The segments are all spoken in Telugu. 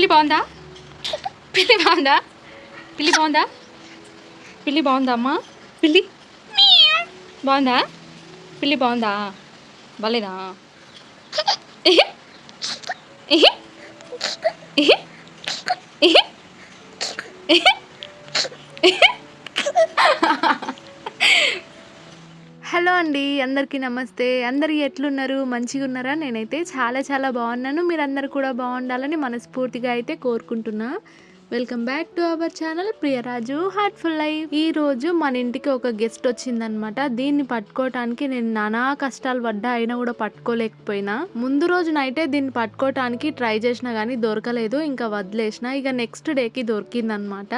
పిల్లి బాగుందా? పిల్లి బాగుందా? పిల్లి బాగుందా? పిల్లి బాగుందా అమ్మా? పిల్లి బాగుందా? పిల్లి బాగుందా? బాలేదా? హలో అండి, అందరికీ నమస్తే. అందరు ఎట్లున్నారు? మంచిగా ఉన్నారా? నేనైతే చాలా చాలా బాగున్నాను. మీరందరూ కూడా బాగుండాలని మనస్ఫూర్తిగా అయితే కోరుకుంటున్నా. Welcome back to our channel Priyaraju heartful life. ఈ రోజు మన ఇంటికి ఒక గెస్ట్ వచ్చిందనమాట. దీన్ని పట్టుకోవటానికి నేను నానా కష్టాలు పడ్డా, అయినా కూడా పట్టుకోలేకపోయినా. ముందు రోజు నైటే దీన్ని పట్టుకోవటానికి ట్రై చేసినా కానీ దొరకలేదు. ఇంకా వదిలేసిన. ఇక నెక్స్ట్ డేకి దొరికిందనమాట.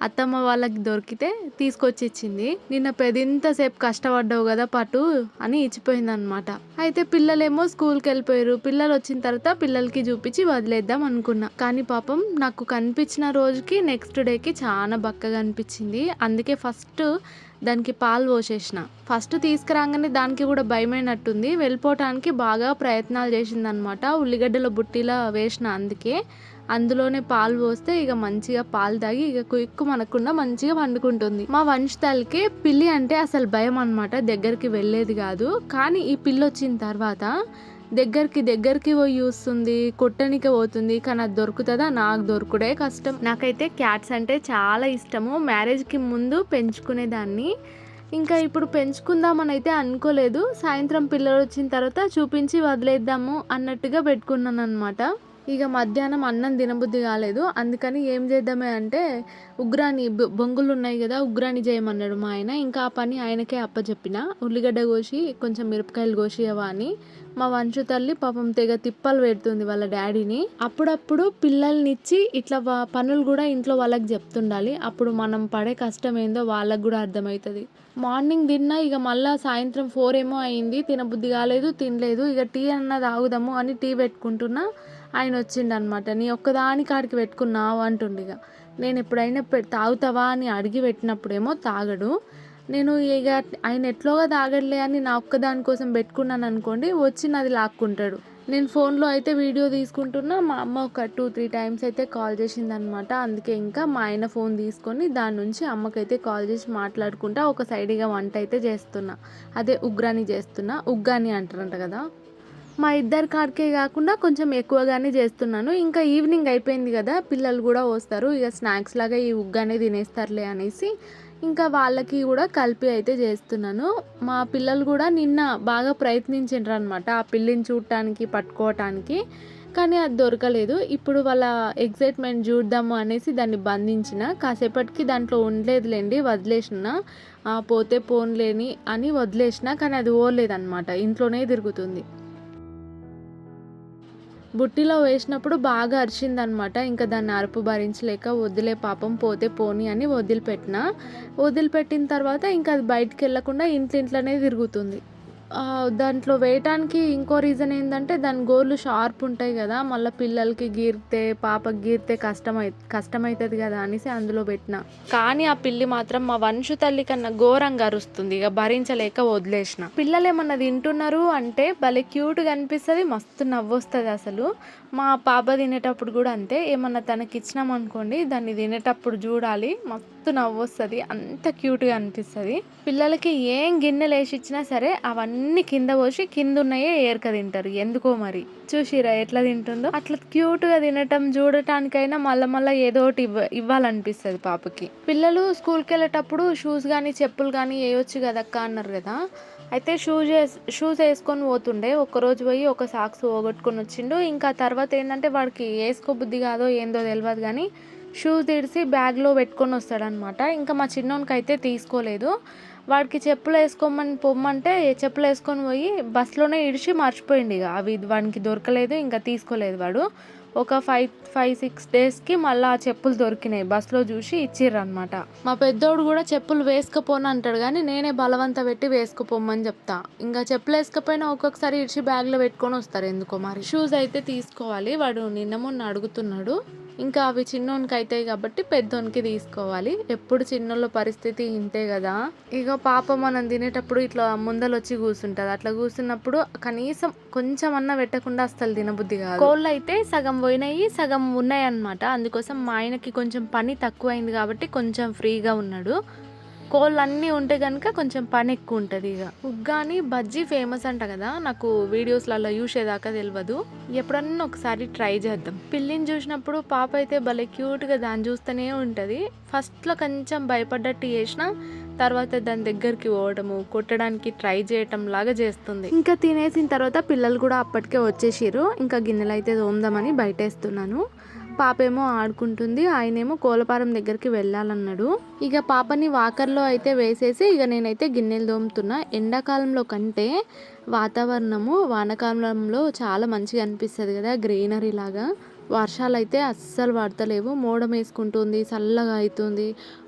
అత్తమ్మ వాళ్ళకి దొరికితే తీసుకొచ్చి ఇచ్చింది. నిన్న పెదింతసేపు కష్టపడ్డావు కదా పటు అని ఇచ్చిపోయింది అనమాట. అయితే పిల్లలేమో స్కూల్కి వెళ్ళిపోయారు. పిల్లలు వచ్చిన తర్వాత పిల్లలకి చూపించి వదిలేద్దాం అనుకున్నా. కానీ పాపం నాకు కనిపించిన రోజుకి నెక్స్ట్ డేకి చాలా బక్కగా అనిపించింది. అందుకే ఫస్ట్ దానికి పాలు పోసేసిన. ఫస్ట్ తీసుకురాగానే దానికి కూడా భయమైనట్టుంది. వెళ్ళిపోవటానికి బాగా ప్రయత్నాలు చేసింది అనమాట. ఉల్లిగడ్డల బుట్టిలా వేసిన, అందులోనే పాలు పోస్తే ఇక మంచిగా పాలు తాగి ఇక కుక్కు మనకుండా మంచిగా వండుకుంటుంది. మా వంశతాలకి పిల్లి అంటే అసలు భయం అనమాట. దగ్గరికి వెళ్ళేది కాదు. కానీ ఈ పిల్లి వచ్చిన తర్వాత దగ్గరికి పోయి చూస్తుంది, కొట్టనికి పోతుంది. కానీ అది దొరుకుతుందా? నాకు దొరుకుడే కష్టం. నాకైతే క్యాట్స్ అంటే చాలా ఇష్టము. మ్యారేజ్కి ముందు పెంచుకునేదాన్ని. ఇంకా ఇప్పుడు పెంచుకుందామని అయితే అనుకోలేదు. సాయంత్రం పిల్లలు వచ్చిన తర్వాత చూపించి వదిలేద్దాము అన్నట్టుగా పెట్టుకున్నాను అనమాట. ఇక మధ్యాహ్నం అన్నం తినబుద్ధి కాలేదు. అందుకని ఏం చేద్దామే అంటే ఉగ్రాని బొంగులు ఉన్నాయి కదా, ఉగ్రాని చేయమన్నాడు మా ఆయన. ఇంకా ఆ పని ఆయనకే అప్పచెప్పిన. ఉల్లిగడ్డ కోసి కొంచెం మిరపకాయలు కోసియవా అని. మా వంశు తల్లి పాపం తెగ తిప్పలు పెడుతుంది వాళ్ళ డాడీని. అప్పుడప్పుడు పిల్లల్నిచ్చి ఇట్లా పనులు కూడా ఇంట్లో వాళ్ళకి చెప్తుండాలి. అప్పుడు మనం పడే కష్టం ఏందో వాళ్ళకు కూడా అర్థమవుతుంది. మార్నింగ్ తిన్నా, ఇక మళ్ళీ సాయంత్రం 4 ఏమో అయింది. తినబుద్ధి కాలేదు, తినలేదు. ఇక టీ అన్న తాగుదాము అని టీ పెట్టుకుంటున్నా. ఆయన వచ్చిండనమాట. నీ ఒక్కదాని కాడికి పెట్టుకున్నావు అంటుండిగ. నేను ఎప్పుడైనా తాగుతావా అని అడిగి పెట్టినప్పుడేమో తాగడు. నేను ఇక ఆయన ఎట్లోగా తాగడలే అని నా ఒక్కదాని కోసం పెట్టుకున్నాను అనుకోండి, వచ్చి నాది లాక్కుంటాడు. నేను ఫోన్లో అయితే వీడియో తీసుకుంటున్నా. మా అమ్మ ఒక 2-3 టైమ్స్ అయితే కాల్ చేసిందనమాట. అందుకే ఇంకా మా ఆయన ఫోన్ తీసుకొని దాని నుంచి అమ్మకైతే కాల్ చేసి మాట్లాడుకుంటా ఒక సైడ్గా వంట అయితే చేస్తున్నా. అదే ఉగ్రాని చేస్తున్నా. ఉగ్గాని అంటారంట కదా. మా ఇద్దరి కాడికే కాకుండా కొంచెం ఎక్కువగానే చేస్తున్నాను. ఇంకా ఈవినింగ్ అయిపోయింది కదా, పిల్లలు కూడా వస్తారు. ఇక స్నాక్స్ లాగా ఈ ఉగ్గానే తినేస్తారులే అనేసి ఇంకా వాళ్ళకి కూడా కలిపి అయితే చేస్తున్నాను. మా పిల్లలు కూడా నిన్న బాగా ప్రయత్నించారు అనమాట ఆ పిల్లిని చూడటానికి, పట్టుకోవటానికి. కానీ అది దొరకలేదు. ఇప్పుడు వాళ్ళ ఎగ్జైట్మెంట్ చూద్దాము అనేసి దాన్ని బంధించిన. కాసేపటికి దాంట్లో ఉండలేదులేండి, వదిలేసిన. పోతే పోన్లేని అని వదిలేసిన. కానీ అది ఓలేదన్నమాట, ఇంట్లోనే తిరుగుతుంది. బుట్టిలో వేసినప్పుడు బాగా అరిచిందనమాట. ఇంకా దాన్ని అరుపు భరించలేక వదిలే పాపం పోతే పోని అని వదిలిపెట్టిన తర్వాత ఇంకా అది బయటికి వెళ్ళకుండా ఇంట్లోనే తిరుగుతుంది. దాంట్లో వేయటానికి ఇంకో రీజన్ ఏంటంటే దాని గోర్లు షార్ప్ ఉంటాయి కదా, మళ్ళీ పిల్లలకి గీరితే పాపకి గీరితే కష్టమవుతుంది కదా అనేసి అందులో పెట్టిన. కానీ ఆ పిల్లి మాత్రం మా వంశు తల్లి కన్నా ఘోరంగా అరుస్తుంది. ఇక భరించలేక వదిలేసిన. పిల్లలు ఏమన్నా తింటున్నారు అంటే భలే క్యూట్గా అనిపిస్తుంది, మస్తు నవ్వొస్తుంది అసలు. మా పాప తినేటప్పుడు కూడా అంతే. ఏమన్నా తనకి ఇచ్చినాం అనుకోండి, దాన్ని తినేటప్పుడు చూడాలి, మస్తు నవ్వొస్తుంది, అంత క్యూట్గా అనిపిస్తుంది. పిల్లలకి ఏం గిన్నెలు వేసి ఇచ్చినా సరే అవన్నీ కింద పోసి కింద ఉన్నాయే ఏరక తింటారు. ఎందుకో మరి. చూసిరా ఎట్లా తింటుందో. అట్లా క్యూట్గా తినటం చూడటానికైనా మళ్ళీ ఏదో ఒకటి ఇవ్వాలనిపిస్తుంది పాపకి. పిల్లలు స్కూల్కి వెళ్ళేటప్పుడు షూస్ కానీ చెప్పులు కానీ వేయొచ్చు కదక్క అన్నారు కదా. అయితే షూస్ వేసుకొని పోతుండే. ఒక్కరోజు పోయి ఒక సాక్స్ పోగొట్టుకొని వచ్చిండు. ఇంకా తర్వాత ఏంటంటే వాడికి వేసుకోబుద్ధి కాదో ఏందో తెలియదు కానీ షూస్ తీసి బ్యాగ్లో పెట్టుకొని వస్తాడనమాట. ఇంకా మా చిన్నోనికి అయితే తీసుకోలేదు. వాడికి చెప్పులు వేసుకోమని పొమ్మంటే చెప్పులు వేసుకొని పోయి బస్సులోనే ఇడిచి మర్చిపోయింది. ఇక అవి వాడికి దొరకలేదు, ఇంకా తీసుకోలేదు వాడు. ఒక 5-6 డేస్కి మళ్ళీ ఆ చెప్పులు దొరికినాయి. బస్సులో చూసి ఇచ్చిర్రు అనమాట. మా పెద్దోడు కూడా చెప్పులు వేసుకపోను అంటాడు కానీ నేనే బలవంత పెట్టి వేసుకుపోమని చెప్తా. ఇంకా చెప్పులు వేసుకపోయినా ఒక్కొక్కసారి ఇడిచి బ్యాగ్లో పెట్టుకొని వస్తారు ఎందుకో మరి. షూస్ అయితే తీసుకోవాలి. వాడు నిన్న మొన్న అడుగుతున్నాడు. ఇంకా అవి చిన్నోనికి అవుతాయి కాబట్టి పెద్దోనికి తీసుకోవాలి. ఎప్పుడు చిన్నోళ్ళ పరిస్థితి ఇంతే కదా. ఇక పాప మనం తినేటప్పుడు ఇట్లా ముందలొచ్చి కూర్చుంటుంది. అట్లా కూర్చున్నప్పుడు కనీసం కొంచెం అన్నా పెట్టకుండా అస్సలు తినబుద్ధి కాదు. కోళ్ళు అయితే సగం పోయినాయి, సగం ఉన్నాయి అన్నమాట. అందుకోసం మా ఆయనకి కొంచెం పని తక్కువైంది కాబట్టి కొంచెం ఫ్రీగా ఉన్నాడు. కోళ్ళు అన్నీ ఉంటే కనుక కొంచెం పని ఎక్కువ ఉంటుంది. ఇక ఉగ్గాని బజ్జీ ఫేమస్ అంట కదా, నాకు వీడియోస్లలో చూసేదాకా తెలియదు. ఎప్పుడన్నా ఒకసారి ట్రై చేద్దాం. పిల్లిని చూసినప్పుడు పాప అయితే భలే క్యూట్గా దాన్ని చూస్తూనే ఉంటుంది. ఫస్ట్లో కొంచెం భయపడ్డట్టు చేసినా తర్వాత దాని దగ్గరికి పోవడము, కొట్టడానికి ట్రై చేయటం లాగా చేస్తుంది. ఇంకా తినేసిన తర్వాత పిల్లలు కూడా అప్పటికే వచ్చేసిర్రు. ఇంకా గిన్నెలు అయితే తోముదామని బయటేస్తున్నాను. పాపేమో ఆడుకుంటుంది, ఆయనేమో కోలపారం దగ్గరికి వెళ్ళాలన్నాడు. ఇక పాపని వాకర్లో అయితే వేసేసి ఇక నేనైతే గిన్నెలు తోముతున్నా. ఎండాకాలంలో కంటే వాతావరణము వానాకాలంలో చాలా మంచిగా అనిపిస్తుంది కదా, గ్రీనరీ లాగా. వర్షాలు అయితే అస్సలు పడతలేవు, మోడం వేసుకుంటుంది, చల్లగా అవుతుంది.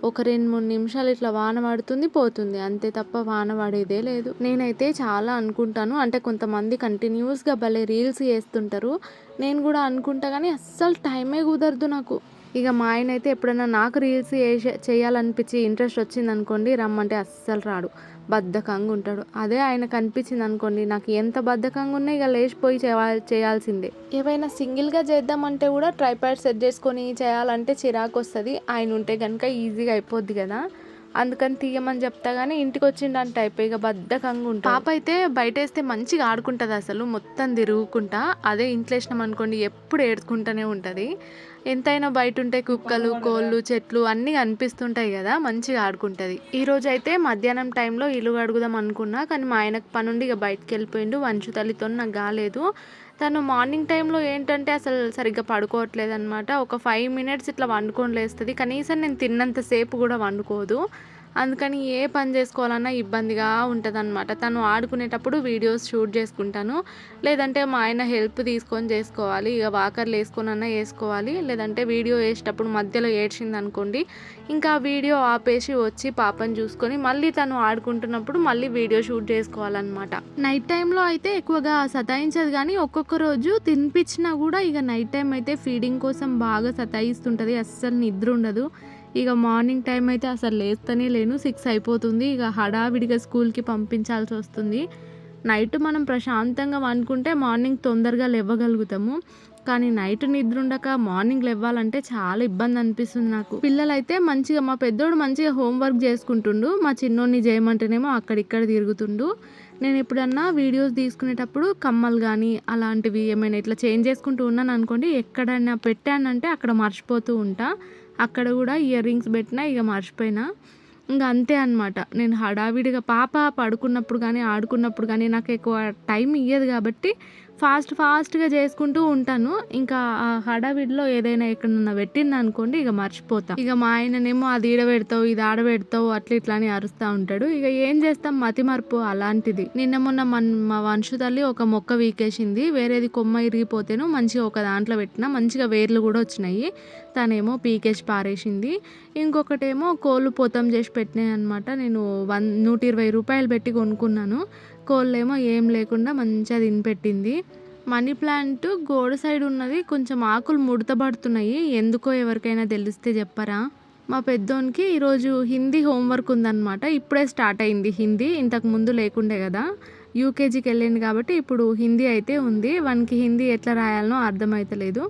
ఒక 2-3 నిమిషాలు ఇట్లా వాన పడుతుంది పోతుంది, అంతే తప్ప వాన పడేదే లేదు. నేనైతే చాలా అనుకుంటాను, అంటే కొంతమంది కంటిన్యూస్గా భలే రీల్స్ చేస్తుంటారు. నేను కూడా అనుకుంటా కానీ అస్సలు టైమే కుదరదు నాకు. ఇక మా ఆయన అయితే ఎప్పుడైనా నాకు రీల్స్ చేయాలనిపించి ఇంట్రెస్ట్ వచ్చింది అనుకోండి, రమ్మంటే అస్సలు రాడు, బద్ధకంగా ఉంటాడు. అదే ఆయనకు అనిపించింది అనుకోండి, నాకు ఎంత బద్ధకంగా ఉన్నా ఇక లేచిపోయి చేయాల్సిందే. ఏవైనా సింగిల్గా చేద్దామంటే కూడా ట్రైపాడ్ సెట్ చేసుకొని చేయాలంటే చిరాకు వస్తుంది. ఆయన ఉంటే కనుక ఈజీగా అయిపోద్ది కదా, అందుకని తీయమని చెప్తా కానీ ఇంటికి వచ్చిండంటే అయిపోయి ఇక బద్ధకంగా ఉంటుంది. పాప అయితే బయట వేస్తే మంచిగా ఆడుకుంటుంది, అసలు మొత్తం తిరుగుకుంటా. అదే ఇంట్లో వేసినాం అనుకోండి ఎప్పుడు ఏడ్చుకుంటూనే ఉంటుంది. ఎంతైనా బయట ఉంటే కుక్కలు, కోళ్ళు, చెట్లు అన్నీ కనిపిస్తుంటాయి కదా, మంచిగా ఆడుకుంటుంది. ఈరోజు అయితే మధ్యాహ్నం టైంలో ఇల్లు కడుగుదాం అనుకున్నా కానీ మా ఆయనకు పనుండి ఇక బయటకు వెళ్ళిపోయిండు. వంచు తల్లితో నాకు కాలేదు. తను మార్నింగ్ టైంలో ఏంటంటే అసలు సరిగ్గా పడుకోవట్లేదు అనమాట. ఒక 5 మినిట్స్ ఇట్లా వండుకొని లేస్తుంది, కనీసం నేను తిన్నంతసేపు కూడా వండుకోదు. అందుకని ఏ పని చేసుకోవాలన్నా ఇబ్బందిగా ఉంటుంది అనమాట. తను ఆడుకునేటప్పుడు వీడియోస్ షూట్ చేసుకుంటాను, లేదంటే మా ఆయన హెల్ప్ తీసుకొని చేసుకోవాలి. ఇక వాకర్లు వేసుకొని అన్నా వేసుకోవాలి, లేదంటే వీడియో వేసేటప్పుడు మధ్యలో ఏడ్చింది అనుకోండి ఇంకా వీడియో ఆపేసి వచ్చి పాపని చూసుకొని మళ్ళీ తను ఆడుకుంటున్నప్పుడు మళ్ళీ వీడియో షూట్ చేసుకోవాలన్నమాట. నైట్ టైంలో అయితే ఎక్కువగా సతాయించదు కానీ ఒక్కొక్క రోజు తినిపించినా కూడా ఇక నైట్ టైం అయితే ఫీడింగ్ కోసం బాగా సతాయిస్తుంటుంది, అస్సలు నిద్ర ఉండదు. ఇక మార్నింగ్ టైం అయితే అసలు లేస్తూనే లేను, 6 అయిపోతుంది. ఇక హడావిడిగా స్కూల్కి పంపించాల్సి వస్తుంది. నైట్ మనం ప్రశాంతంగా వండుకుంటే మార్నింగ్ తొందరగా లేవగలుగుతాము, కానీ నైట్ నిద్ర ఉండక మార్నింగ్ లేవాలంటే చాలా ఇబ్బంది అనిపిస్తుంది నాకు. పిల్లలైతే మంచిగా, మా పెద్దోడు మంచిగా హోంవర్క్ చేసుకుంటుండు, మా చిన్నోడిని చేయమంటేనేమో అక్కడిక్కడ తిరుగుతుండు. నేను ఎప్పుడన్నా వీడియోస్ తీసుకునేటప్పుడు కమ్మలు కానీ అలాంటివి ఏమైనా ఇట్లా చేంజ్ చేసుకుంటూ ఉన్నాను అనుకోండి, ఎక్కడైనా పెట్టానంటే అక్కడ మర్చిపోతూ ఉంటా. అక్కడ కూడా ఇయర్ రింగ్స్ పెట్టినా ఇక మర్చిపోయినా, ఇంకా అంతే అనమాట. నేను హడావిడిగా పాప పడుకున్నప్పుడు కానీ ఆడుకున్నప్పుడు కానీ నాకు ఎక్కువ టైం ఇయ్యదు కాబట్టి ఫాస్ట్గా చేసుకుంటూ ఉంటాను. ఇంకా ఆ హడావిడిలో ఏదైనా ఎక్కడన్నా పెట్టింది అనుకోండి ఇక మర్చిపోతా. ఇక మా ఆయననేమో అది ఈడబెడతావు ఇది ఆడబెడతావు అట్లా ఇట్లా అని అరుస్తూ ఉంటాడు. ఇక ఏం చేస్తాం, మతి మరుపు అలాంటిది. నిన్న మొన్న మా వంశు తల్లి ఒక మొక్క వీకేసింది, వేరేది కొమ్మ ఇరిగిపోతేను మంచిగా ఒక దాంట్లో పెట్టినా మంచిగా వేర్లు కూడా వచ్చినాయి, తనేమో పీకేసి పారేసింది. ఇంకొకటేమో కోళ్ళు పోతం చేసి పెట్టినాయి అనమాట. నేను 120 రూపాయలు పెట్టి కొనుక్కున్నాను. కోళ్ళేమో ఏం లేకుండా మంచిగా తినిపెట్టింది. మనీ ప్లాంట్ గోడ సైడ్ ఉన్నది, కొంచెం ఆకులు ముడతబడుతున్నాయి, ఎందుకో ఎవరికైనా తెలిస్తే చెప్పరా. మా పెద్దోనికి ఈరోజు హిందీ హోంవర్క్ ఉందన్నమాట. ఇప్పుడే స్టార్ట్ అయింది హిందీ, ఇంతకు ముందు లేకుండే కదా. యూకేజీకి వెళ్ళింది కాబట్టి ఇప్పుడు హిందీ అయితే ఉంది. వానికి హిందీ ఎట్లా రాయాలనో అర్థమవుతలేదు.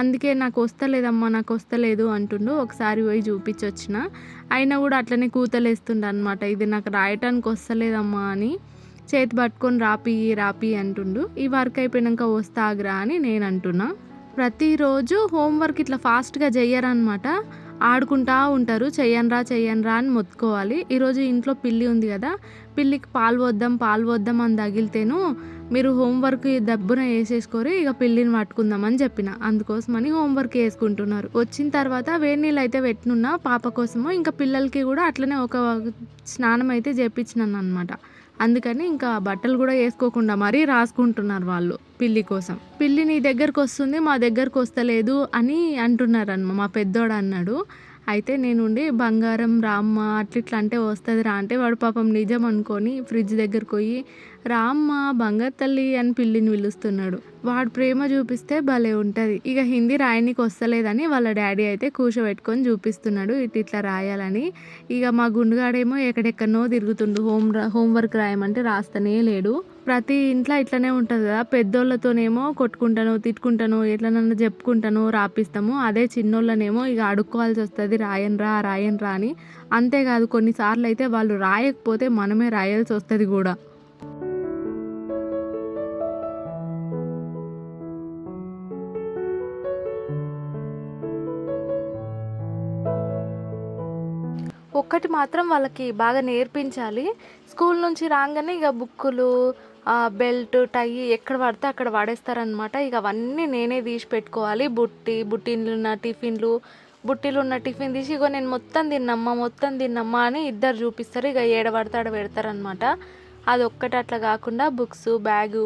అందుకే నాకు వస్తలేదమ్మా నాకు వస్తలేదు అంటుండు. ఒకసారి పోయి చూపించొచ్చిన, అయినా కూడా అట్లనే కూతలేస్తుండ అనమాట. ఇది నాకు రాయటానికి వస్తలేదమ్మా అని చేతి పట్టుకొని రాపి అంటుండు. ఈ వర్క్ అయిపోయాక వస్తాగ్రా అని నేను అంటున్నా. ప్రతిరోజు హోంవర్క్ ఇట్లా ఫాస్ట్గా చెయ్యరనమాట, ఆడుకుంటా ఉంటారు. చెయ్యనరా అని మొత్తుకోవాలి. ఈరోజు ఇంట్లో పిల్లి ఉంది కదా, పిల్లికి పాలు పోద్దాం అని తగిలితేను మీరు హోంవర్క్ దబ్బున వేసేసుకోరు, ఇక పిల్లిని పట్టుకుందామని చెప్పిన. అందుకోసమని హోంవర్క్ వేసుకుంటున్నారు. వచ్చిన తర్వాత వేడి నీళ్ళు అయితే పెట్టినున్నా పాప కోసము, ఇంకా పిల్లలకి కూడా అట్లనే ఒక స్నానం అయితే చేపించినాను అనమాట. అందుకని ఇంకా బట్టలు కూడా వేసుకోకుండా మరీ రాసుకుంటున్నారు వాళ్ళు పిల్లి కోసం. పిల్లి నీ దగ్గరకు వస్తుంది మా దగ్గరకు వస్తలేదు అని అంటున్నారన్నమా. మా పెద్దోడు అన్నాడు, అయితే నేనుండి బంగారం రామ్మ అట్లిట్లా అంటే వస్తుంది రా అంటే వాడు పాపం నిజం అనుకొని ఫ్రిడ్జ్ దగ్గరికి పోయి రామ్మ బంగారు తల్లి అని పిల్లిని పిలుస్తున్నాడు. వాడు ప్రేమ చూపిస్తే భలే ఉంటుంది. ఇక హిందీ రాయనికి వస్తలేదని వాళ్ళ డాడీ అయితే కూర్చోబెట్టుకొని చూపిస్తున్నాడు ఇట్లా రాయాలని. ఇక మా గుండుగాడేమో ఎక్కడెక్కడనో తిరుగుతుండు. హోంవర్క్ రాయమంటే రాస్తనే లేడు. ప్రతి ఇంట్లో ఇట్లనే ఉంటుంది కదా, పెద్దోళ్ళతోనేమో కొట్టుకుంటాను తిట్టుకుంటాను ఎట్లనన్నా చెప్పుకుంటాను రాపిస్తాము. అదే చిన్నోళ్ళనేమో ఇక అడుక్కోవాల్సి వస్తుంది రాయన్రా అని. అంతేకాదు కొన్నిసార్లు అయితే వాళ్ళు రాయకపోతే మనమే రాయాల్సి వస్తుంది కూడా. ఒక్కటి మాత్రం వాళ్ళకి బాగా నేర్పించాలి. స్కూల్ నుంచి రాగానే ఇక బుక్కులు బెల్ట్ టై ఎక్కడ పడితే అక్కడ పడేస్తారనమాట. ఇక అవన్నీ నేనే తీసి పెట్టుకోవాలి. బుట్టిలు ఉన్న టిఫిన్ తీసి ఇగో నేను మొత్తం తిన్నమ్మా అని ఇద్దరు చూపిస్తారు. ఇక ఏడ పడితే ఆడ పెడతారనమాట. అది ఒక్కటి అట్లా కాకుండా బుక్స్ బ్యాగు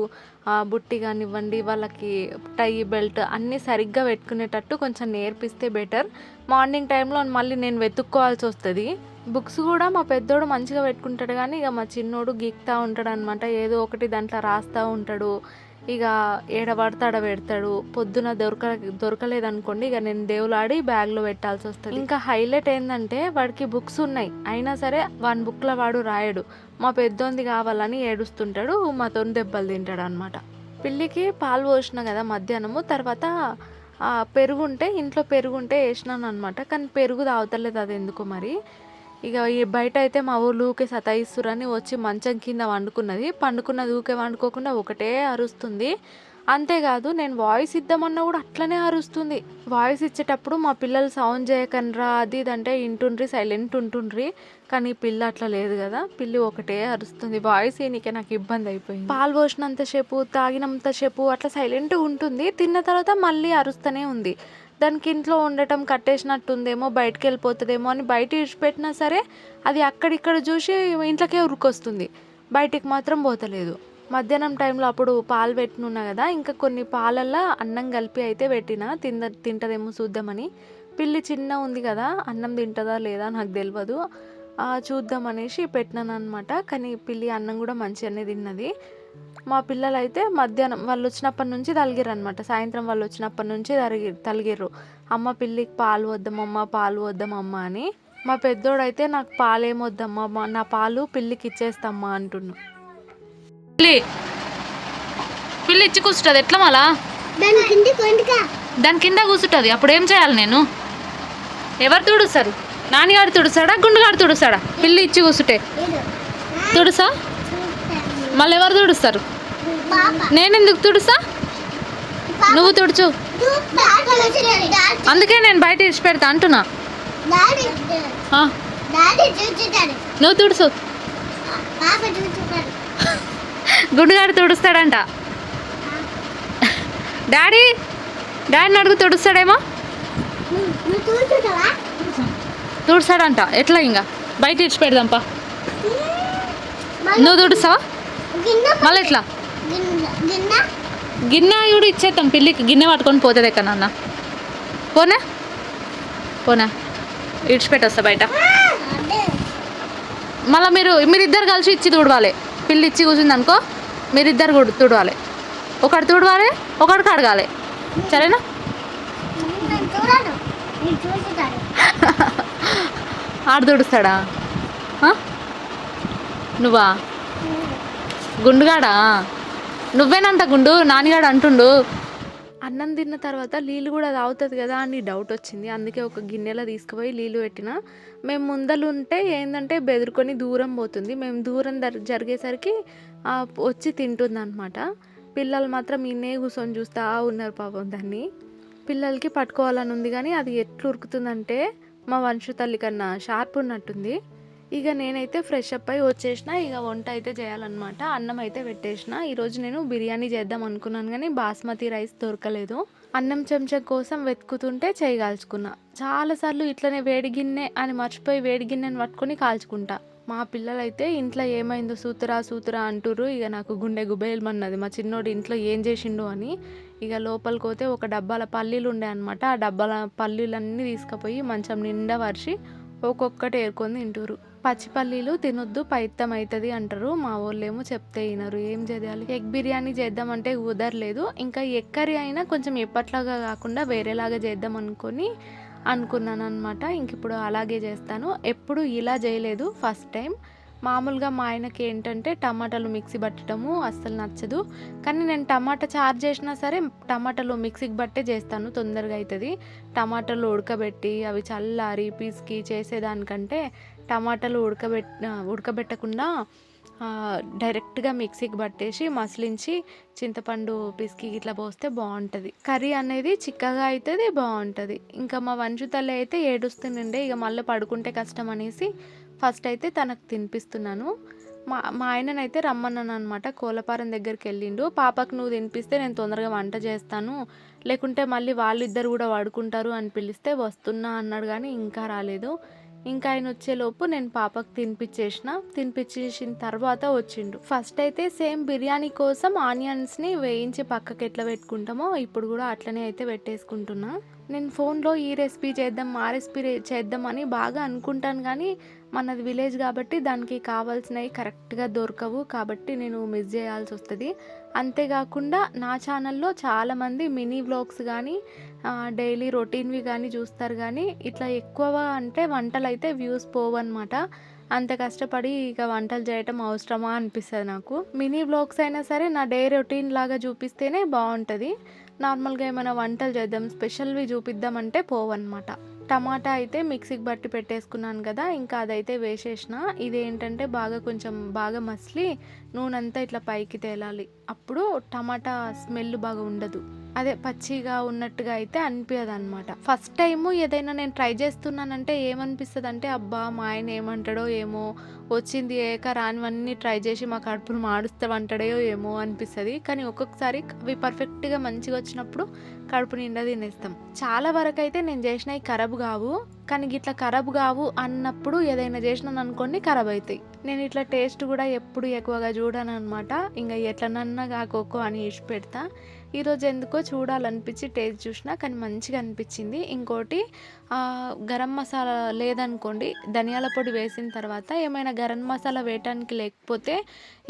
బుట్టి కానివ్వండి వాళ్ళకి టై బెల్ట్ అన్నీ సరిగ్గా పెట్టుకునేటట్టు కొంచెం నేర్పిస్తే బెటర్. మార్నింగ్ టైంలో మళ్ళీ నేను వెతుక్కోవాల్సి వస్తుంది. బుక్స్ కూడా మా పెద్దోడు మంచిగా పెట్టుకుంటాడు కానీ ఇక మా చిన్నోడు గీక్తా ఉంటాడు అనమాట. ఏదో ఒకటి దాంట్లో రాస్తూ ఉంటాడు. ఇక ఏడ పడతాడ పెడతాడు. పొద్దున దొరకలేదనుకోండి ఇక నేను దేవులాడి బ్యాగ్లో పెట్టాల్సి వస్తుంది. ఇంకా హైలైట్ ఏంటంటే వాడికి బుక్స్ ఉన్నాయి అయినా సరే వాని బుక్లో వాడు రాయడు. మా పెద్దోంది కావాలని ఏడుస్తుంటాడు. మాతో దెబ్బలు తింటాడు అనమాట. పిల్లికి పాలు పోసిన కదా మధ్యాహ్నము. తర్వాత ఇంట్లో పెరుగుంటే వేసినాను అనమాట. కానీ పెరుగు తాగుతలేదు అది ఎందుకో మరి. ఇక ఈ బయట అయితే మా ఊళ్ళు ఊకే సతాయిస్తురని వచ్చి మంచం కింద పండుకున్నది ఊకే వండుకోకుండా ఒకటే అరుస్తుంది. అంతేకాదు నేను వాయిస్ ఇద్దామన్నా కూడా అట్లనే అరుస్తుంది. వాయిస్ ఇచ్చేటప్పుడు మా పిల్లలు సౌండ్ చేయకనరా అది ఇదంటే ఇంటుండ్రి సైలెంట్ ఉంటుండ్రి. కానీ పిల్ల అట్లా లేదు కదా, పిల్లి ఒకటే అరుస్తుంది. వాయిస్ ఈయనకే నాకు ఇబ్బంది అయిపోయింది. పాలు పోసినంతసేపు తాగినంతసేపు అట్లా సైలెంట్గా ఉంటుంది. తిన్న తర్వాత మళ్ళీ అరుస్తూనే ఉంది. దానికి ఇంట్లో ఉండటం కట్టేసినట్టుందేమో బయటకు వెళ్ళిపోతుందేమో అని బయట ఇడిచిపెట్టినా సరే అది అక్కడిక్కడ చూసి ఇంట్లోకే ఉరుకొస్తుంది. బయటికి మాత్రం పోతలేదు. మధ్యాహ్నం టైంలో అప్పుడు పాలు పెట్టినున్నా కదా, ఇంకా కొన్ని పాలల్లో అన్నం కలిపి అయితే పెట్టిన తింటదేమో చూద్దామని. పిల్లి చిన్న ఉంది కదా, అన్నం తింటుందా లేదా నాకు తెలియదు, చూద్దామనేసి పెట్టినాను అనమాట. కానీ పిల్లి అన్నం కూడా మంచిగానే తిన్నది. మా పిల్లలు అయితే మధ్యాహ్నం వాళ్ళు వచ్చినప్పటి నుంచి తలిగిర్రు అనమాట. సాయంత్రం వాళ్ళు వచ్చినప్పటి నుంచి తలిగిర్రు. అమ్మ పిల్లికి పాలు వద్దామమ్మ అని. మా పెద్దోడైతే నాకు పాలేమొద్దమ్మా, నా పాలు పిల్లికి ఇచ్చేస్తామ్మా అంటున్నా. పిల్లి ఇచ్చి కూర్చుంటుంది ఎట్లా మళ్ళా దాని కింద కూర్చుంటుంది. అప్పుడు ఏం చేయాలి నేను? ఎవరు తుడుస్తారు? నాన్నగారు తుడుస్తాడా గుండుగాడు తుడుస్తాడా? పిల్లి ఇచ్చి కూర్చుంటే తుడుసా? మళ్ళీ ఎవరు తుడుస్తారు? నేను ఎందుకు తుడుస్తా? నువ్వు తుడుచు. అందుకే నేను బయట ఇచ్చి పెడతా అంటున్నా. నువ్వు తుడుచు. గుండుగాడు తుడుస్తాడంట. డాడీని అడుగు తుడుస్తాడేమో. తుడుస్తాడంట. ఎట్లా ఇంకా బయట ఇచ్చి పెడదాంపా. నువ్వు తుడుస్తావా? మళ్ళీ ఎట్లా? గిన్నె కూడా ఇచ్చేద్దాం పిల్లికి. గిన్నె పట్టుకొని పోతుంది ఎక్కడ నాన్న. పోనా ఇడిచిపెట్టొస్తా బయట. మళ్ళీ మీరిద్దరు కలిసి ఇచ్చి తుడవాలి. పిల్లి ఇచ్చి కూర్చుంది అనుకో, మీరిద్దరు కూడా తుడవాలి. ఒకటి తుడవాలి, ఒకటి కడగాలి. సరేనా? ఆడు తుడుస్తాడా? నువ్వా? గుండుగాడా? నువ్వేనంట గుండు, నాన్నగాడు అంటుండు. అన్నం తిన్న తర్వాత నీళ్ళు కూడా తాగుతుంది కదా అని డౌట్ వచ్చింది. అందుకే ఒక గిన్నెలో తీసుకుపోయి నీళ్ళు పెట్టిన. మేము ముందలుంటే ఏంటంటే బెదురుకొని దూరం పోతుంది. మేము దూరం జరిగేసరికి వచ్చి తింటుంది అనమాట. పిల్లలు మాత్రం ఇన్నే కూర్చొని చూస్తూ ఉన్నారు పాపం దాన్ని. పిల్లలకి పట్టుకోవాలని ఉంది కానీ అది ఎట్లు ఉరుకుతుందంటే మా వంశ తల్లి కన్నా షార్ప్ ఉన్నట్టుంది. ఇక నేనైతే ఫ్రెష్ అప్ అయి వచ్చేసిన. ఇక వంట అయితే చేయాలన్నమాట. అన్నం అయితే పెట్టేసిన. ఈరోజు నేను బిర్యానీ చేద్దాం అనుకున్నాను కానీ బాస్మతి రైస్ దొరకలేదు. అన్నం చెంచా కోసం వెతుకుతుంటే చేయి కాల్చుకున్నా. చాలాసార్లు ఇట్లనే వేడి గిన్నె అని మర్చిపోయి వేడి గిన్నెని పట్టుకొని కాల్చుకుంటా. మా పిల్లలైతే ఇంట్లో ఏమైందో సూతురా సూతురా అంటుర్రు. ఇక నాకు గుండె గుబేలమన్నది మా చిన్నోడు ఇంట్లో ఏం చేసిండు అని. ఇక లోపలికి పోతే ఒక డబ్బాల పల్లీలు ఉండే అనమాట. ఆ డబ్బాల పల్లీలన్నీ తీసుకుపోయి మంచం నిండా పరిచి ఒక్కొక్కటి ఏరుకొని తింటురు. పచ్చి పల్లీలు తినొద్దు పైత్యం అవుతుంది అంటారు. మా వాళ్ళేమో చెప్తే వినరు. ఏం చేయాలి? ఎగ్ బిర్యానీ చేద్దామంటే కుదరలేదు. ఇంకా ఎగ్ కర్రీ అయినా కొంచెం ఎప్పట్లాగా కాకుండా వేరేలాగా చేద్దాం అనుకున్నాను అనమాట. ఇంక ఇప్పుడు అలాగే చేస్తాను. ఎప్పుడు ఇలా చేయలేదు, ఫస్ట్ టైం. మామూలుగా మా ఆయనకి ఏంటంటే టమాటాలు మిక్సీ పట్టడము అస్సలు నచ్చదు. కానీ నేను టమాటా చారు చేసినా సరే టమాటాలు మిక్సీకి బట్టే చేస్తాను, తొందరగా అవుతుంది. టమాటాలు ఉడకబెట్టి అవి చల్లారి పీస్కి చేసేదానికంటే టమాటాలు ఉడకబెట్టకుండా డైరెక్ట్గా మిక్సీకి పట్టేసి మసిలించి చింతపండు పిసికి ఇట్లా పోస్తే బాగుంటుంది. కర్రీ అనేది చిక్కగా అవుతుంది, బాగుంటుంది. ఇంకా మా వంచు తల్లి అయితే ఏడుస్తుండే. ఇక మళ్ళీ పడుకుంటే కష్టం అనేసి ఫస్ట్ అయితే తనకు తినిపిస్తున్నాను. మా ఆయననైతే రమ్మన్నాను అనమాట. కోలపారం దగ్గరికి వెళ్ళిండు. పాపకు నువ్వు తినిపిస్తే నేను తొందరగా వంట చేస్తాను, లేకుంటే మళ్ళీ వాళ్ళిద్దరు కూడా పడుకుంటారు అని పిలిస్తే వస్తున్నా అన్నాడు. కానీ ఇంకా రాలేదు. ఇంకా ఆయన వచ్చేలోపు నేను పాపకు తినిపించేసిన తర్వాత వచ్చిండు. ఫస్ట్ అయితే సేమ్ బిర్యానీ కోసం ఆనియన్స్ని వేయించి పక్కకి ఎట్లా పెట్టుకుంటామో ఇప్పుడు కూడా అట్లనే అయితే పెట్టేసుకుంటున్నా. నేను ఫోన్లో ఈ రెసిపీ చేద్దాం ఆ రెసిపీ చేద్దాం అని బాగా అనుకుంటాను. కానీ మనది విలేజ్ కాబట్టి దానికి కావాల్సినవి కరెక్ట్గా దొరకవు, కాబట్టి నేను మిస్ చేయాల్సి వస్తుంది. అంతేకాకుండా నా ఛానల్లో చాలామంది మినీ వ్లాగ్స్ కానీ డైలీ రొటీన్వి కానీ చూస్తారు. కానీ ఇట్లా ఎక్కువ అంటే వంటలు అయితే వ్యూస్ పోవన్నమాట. అంత కష్టపడి ఇక వంటలు చేయటం అవసరమా అనిపిస్తుంది నాకు. మినీ వ్లాగ్స్ అయినా సరే నా డే రొటీన్ లాగా చూపిస్తేనే బాగుంటుంది. నార్మల్గా ఏమైనా వంటలు చేద్దాం స్పెషల్వి చూపిద్దామంటే పోవన్నమాట. టమాటా అయితే మిక్సీకి బట్టి పెట్టేసుకున్నాను కదా, ఇంకా అదైతే వేసేసిన. ఇదేంటంటే కొంచెం బాగా మసిలి నూనె అంతా ఇట్లా పైకి తేలాలి. అప్పుడు టమాటా స్మెల్ బాగా ఉండదు, అదే పచ్చిగా ఉన్నట్టుగా అయితే అనిపించదు అనమాట. ఫస్ట్ టైము ఏదైనా నేను ట్రై చేస్తున్నానంటే ఏమనిపిస్తుంది అంటే అబ్బా మా ఆయన ఏమంటాడో ఏమో, వచ్చింది రానివన్నీ ట్రై చేసి మా కడుపును మాడుస్తామంటాడో ఏమో అనిపిస్తుంది. కానీ ఒక్కొక్కసారి అవి పర్ఫెక్ట్గా మంచిగా వచ్చినప్పుడు కడుపు నిండా తినేస్తాం. చాలా వరకు అయితే నేను చేసినవి ఖరాబ్ కావు. కానీ ఇట్లా ఖరాబ్ కావు అన్నప్పుడు ఏదైనా చేసినాను అనుకోండి ఖరాబ్ అవుతాయి. నేను ఇట్లా టేస్ట్ కూడా ఎప్పుడు ఎక్కువగా చూడను అనమాట. ఇంకా ఎట్లనన్నా కాకోకో అని ఇచ్చి పెడతా. ఈరోజు ఎందుకో చూడాలనిపించి టేస్ట్ చూసినా కానీ మంచిగా అనిపించింది. ఇంకోటి గరం మసాలా లేదనుకోండి, ధనియాల పొడి వేసిన తర్వాత ఏమైనా గరం మసాలా వేయటానికి లేకపోతే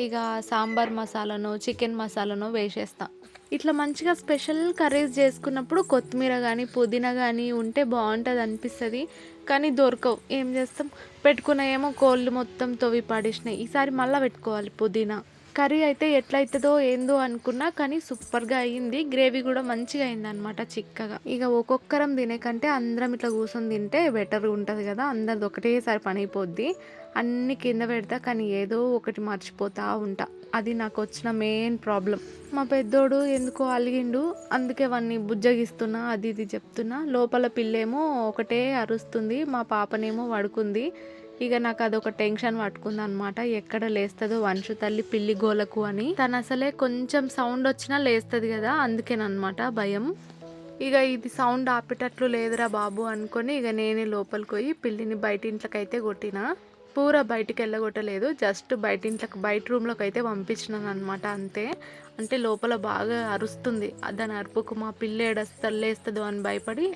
ఇక సాంబార్ మసాలానో చికెన్ మసాలానో వేసేస్తా. ఇట్లా మంచిగా స్పెషల్ కర్రీస్ చేసుకున్నప్పుడు కొత్తిమీర కానీ పుదీనా కానీ ఉంటే బాగుంటుంది అనిపిస్తుంది. కానీ దొరకవు, ఏం చేస్తాం. పెట్టుకున్న ఏమో కోళ్ళు మొత్తం తవ్వి పడేసినాయి. ఈసారి మళ్ళీ పెట్టుకోవాలి పుదీనా. కర్రీ అయితే ఎట్లయితుందో ఏందో అనుకున్నా కానీ సూపర్గా అయ్యింది. గ్రేవీ కూడా మంచిగా అయింది అనమాట, చిక్కగా. ఇక ఒక్కొక్కరం తినే కంటే అందరం ఇట్లా కూర్చొని తింటే బెటర్ ఉంటుంది కదా, అందరిది ఒకటేసారి పని అయిపోద్ది. అన్ని కింద పెడతా కానీ ఏదో ఒకటి మర్చిపోతా ఉంటా. అది నాకు వచ్చిన మెయిన్ ప్రాబ్లం. మా పెద్దోడు ఎందుకో అలిగిండు, అందుకే వాడిని బుజ్జగిస్తున్నా, అది ఇది చెప్తున్నా. లోపల పిల్లేమో ఒకటే అరుస్తుంది, మా పాపనేమో పడుకుంది. ఇక నాకు అదొక టెన్షన్ పట్టుకుంది అనమాట, ఎక్కడ లేస్తుందో వంశు తల్లి పిల్లి గోలకు అని. తను అసలే కొంచెం సౌండ్ వచ్చినా లేస్తుంది కదా, అందుకేనమాట భయం. ఇక ఇది సౌండ్ ఆపేటట్లు లేదురా బాబు అనుకొని ఇక నేనే లోపలికి పోయి పిల్లిని బయట ఇంట్లోకైతే కొట్టిన. పూరా బయటికి వెళ్ళగొట్టలేదు, జస్ట్ బయట రూమ్లోకి అయితే పంపించినాను అనమాట, అంతే. అంటే లోపల బాగా అరుస్తుంది, దాని అరుపుకు మా పిల్ల లేస్తుందో అని భయపడి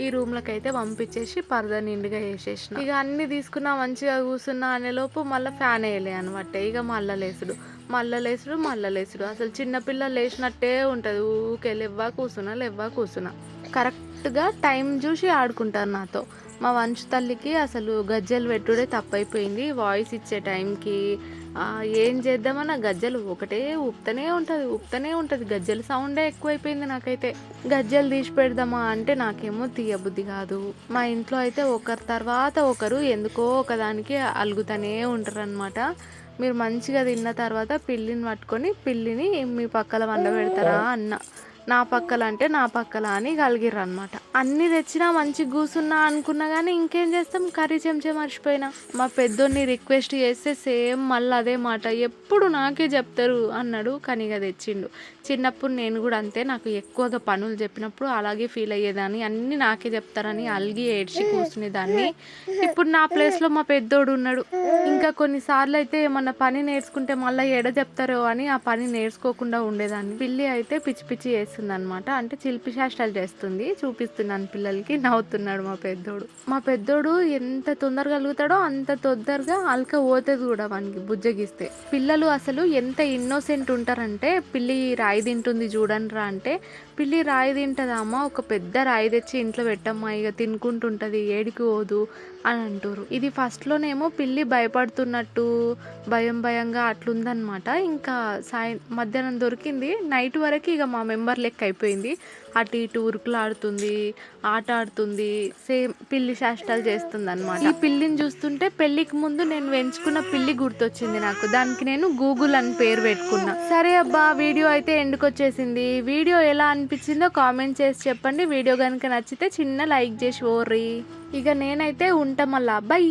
ఈ రూమ్లోకి అయితే పంపించేసి పరదా నిండుగా వేసేసిన. ఇక అన్నీ తీసుకున్నా మంచిగా కూర్చున్నా అనేలోపు మళ్ళీ ఫ్యాన్ వేయలే అనమాట. ఇక మళ్ళీ లేసుడు అసలు చిన్నపిల్ల లేచినట్టే ఉంటుంది. ఊకే లెవ్వా కూర్చున్నా కరెక్ట్గా టైం చూసి ఆడుకుంటారు నాతో. మా వంశ తల్లికి అసలు గజ్జలు పెట్టుడే తప్పైపోయింది. వాయిస్ ఇచ్చే టైంకి ఏం చేద్దామన్నా గజ్జలు ఒకటే ఊపుతూనే ఉంటుంది. గజ్జల సౌండే ఎక్కువైపోయింది నాకైతే. గజ్జలు తీసి పెడదామా అంటే నాకేమో తీయబుద్ధి కాదు. మా ఇంట్లో అయితే ఒకరి తర్వాత ఒకరు ఎందుకో ఒకదానికి అలుగుతూనే ఉంటారు అనమాట. మీరు మంచిగా తిన్న తర్వాత పిల్లిని పట్టుకొని పిల్లిని మీ పక్కల వండబెడతారా అన్న. నా పక్కల అంటే నా పక్కల అని కలిగిర్రు అనమాట. అన్నీ తెచ్చినా మంచిగా కూసున్నా అనుకున్నా కానీ ఇంకేం చేస్తాం, కర్రీ చెంచా మర్చిపోయినా. మా పెద్దోడిని రిక్వెస్ట్ చేస్తే సేమ్ మళ్ళీ అదే మాట, ఎప్పుడు నాకే చెప్తారు అన్నాడు. కానీ ఇక తెచ్చిండు. చిన్నప్పుడు నేను కూడా అంతే, నాకు ఎక్కువగా పనులు చెప్పినప్పుడు అలాగే ఫీల్ అయ్యేదాన్ని, అన్నీ నాకే చెప్తారని అలిగి ఏడ్చి కూర్చునేదాన్ని. ఇప్పుడు నా ప్లేస్లో మా పెద్దోడు ఉన్నాడు. ఇంకా కొన్నిసార్లు అయితే ఏమన్నా పని నేర్చుకుంటే మళ్ళీ ఎడ చెప్తారో అని ఆ పని నేర్చుకోకుండా ఉండేదాన్ని. పిల్లి అయితే పిచ్చి పిచ్చి చేస్తుంది అనమాట, అంటే చిలిపి శాస్త్రాలు చేస్తుంది. చూపిస్తున్నాను పిల్లలకి, నవ్వుతున్నాడు మా పెద్దోడు ఎంత తొందరగా కలుగుతాడో అంత తొందరగా అలక పోతుంది కూడా వానికి బుజ్జగిస్తే. పిల్లలు అసలు ఎంత ఇన్నోసెంట్ ఉంటారంటే, పిల్లి రాయి తింటుంది చూడండి రా అంటే, పిల్లి రాయి తింటుందా అమ్మ, ఒక పెద్ద రాయి తెచ్చి ఇంట్లో పెట్టమ్మా, ఇక తినుకుంటుంటుంది, ఏడికి పోదు అని అంటారు. ఇది ఫస్ట్లోనేమో పిల్లి భయపడుతున్నట్టు భయంగా అట్లుందనమాట. ఇంకా మధ్యాహ్నం దొరికింది, నైట్ వరకు ఇక మా మెంబర్ లెక్క అయిపోయింది. అటు ఇటు ఉరుకులు ఆడుతుంది, ఆట ఆడుతుంది, సేమ్ పిల్లి శాస్త్రాలు చేస్తుంది అనమాట. ఈ పిల్లిని చూస్తుంటే పెళ్ళికి ముందు నేను పెంచుకున్న పిల్లి గుర్తొచ్చింది నాకు. దానికి నేను గూగుల్ అని పేరు పెట్టుకున్నా. సరే అబ్బా, వీడియో అయితే ఎండుకొచ్చేసింది. వీడియో ఎలా అనిపించిందో కామెంట్ చేసి చెప్పండి. వీడియో కనుక నచ్చితే చిన్న లైక్ చేసి ఓర్రి. ఇక నేనైతే ఉంటా, మళ్ళా బై.